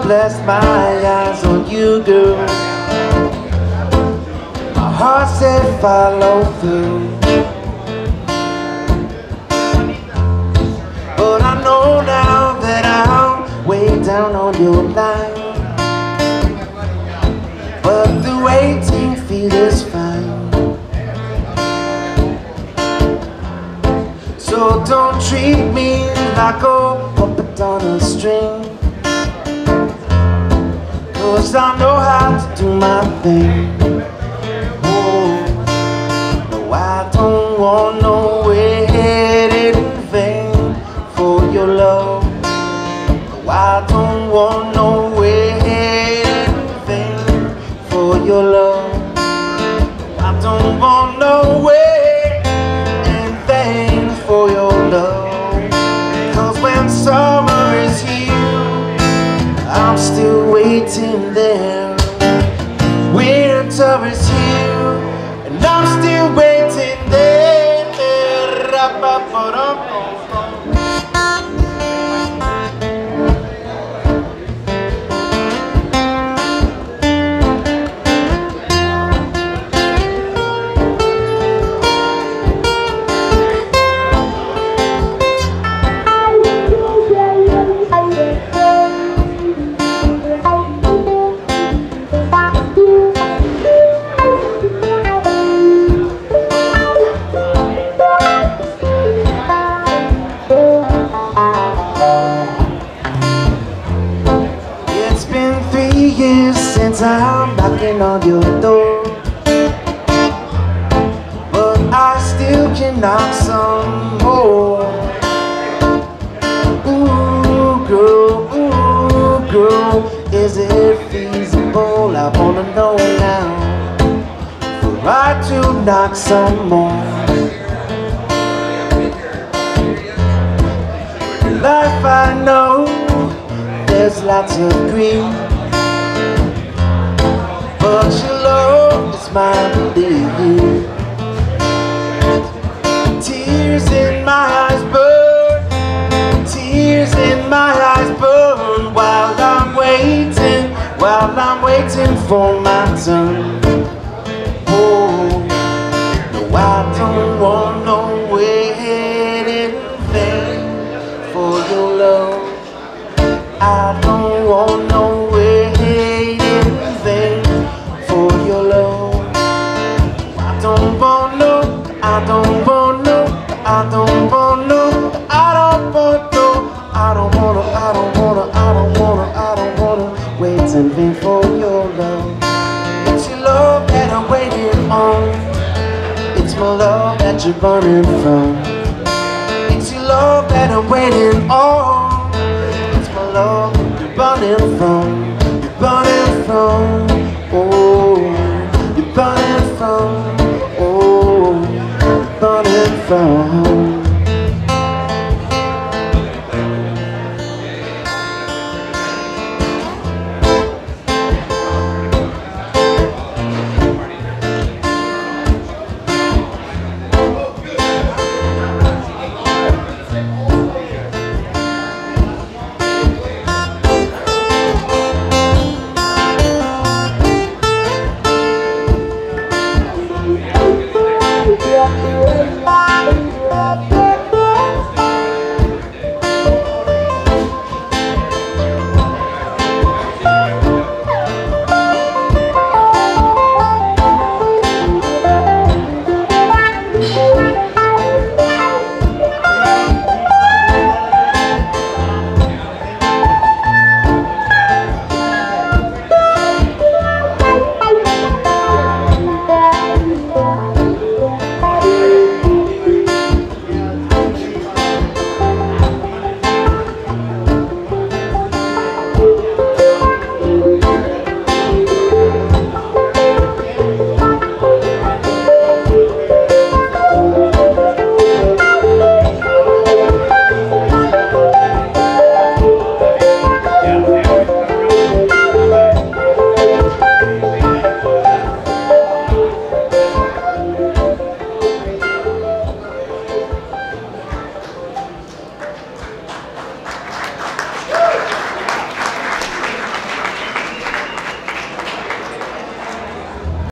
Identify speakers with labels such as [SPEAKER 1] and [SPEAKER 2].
[SPEAKER 1] bless my eyes on you, girl. My heart said follow through, but I know now that I'm way down on your line. But the waiting feels fine. So don't treat me like a puppet on a string, 'cause I know how to do my thing. Oh, no, I don't want no waiting in vain for your love. No, I don't want no waiting in vain for your love. I don't want no wait in vain for your love. 'Cause when summer is here, I'm still waiting there. Winter is here, and I'm still waiting there. It's been 3 years since I'm knocking on your door, but I still can knock some more. Ooh, girl, is it feasible? I wanna know now, for I to knock some more. Life I know, there's lots of grief, but your love is my belief. Tears in my eyes burn, tears in my eyes burn, while I'm waiting for my turn. Oh, no, I don't want no waiting vain for your love. I don't want no waiting vain for your love. I don't want no, I don't want no, I don't want no, I don't want no, I don't wanna, I don't wanna, I don't wanna, I don't wanna wait in vain for your love. It's your love that I'm waiting on, it's my love that you're running from. It's your love that I'm waiting on.